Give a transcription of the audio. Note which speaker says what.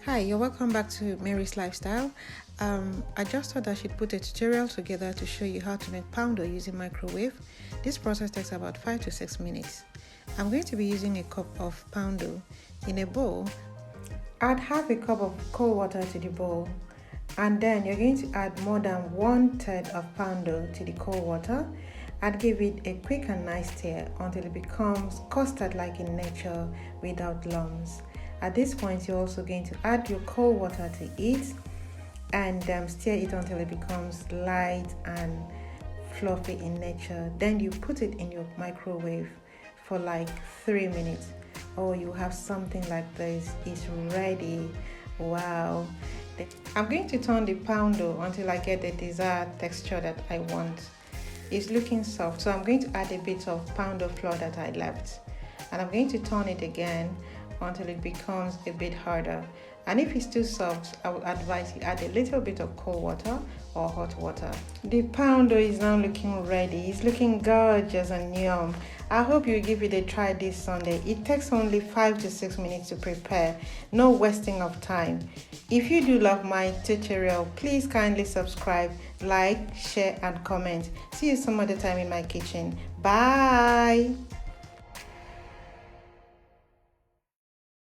Speaker 1: Hi, you're welcome back to Mary's Lifestyle. I just thought I should put a tutorial together to show you how to make poundo using microwave. This process takes about 5 to 6 minutes. I'm going to be using a cup of poundo. In a bowl, add half a cup of cold water to the bowl, and then you're going to add more than 1/3 of poundo to the cold water and give it a quick and nice stir until it becomes custard-like in nature without lumps. At this point, you're also going to add your cold water to it and stir it until it becomes light and fluffy in nature. Then you put it in your microwave for like 3 minutes. Oh, you have something like this. It's ready. Wow. I'm going to turn the poundo until I get the desired texture that I want. It's looking soft, so I'm going to add a bit of poundo flour that I left, and I'm going to turn it again until it becomes a bit harder. And if it's too soft, I would advise you add a little bit of cold water or hot water. The poundo is now looking ready. It's looking gorgeous and yum. I hope you give it a try this Sunday. It takes only 5 to 6 minutes to prepare. No wasting of time. If you do love my tutorial, please kindly subscribe, like, share and comment. See you some other time in my kitchen. Bye.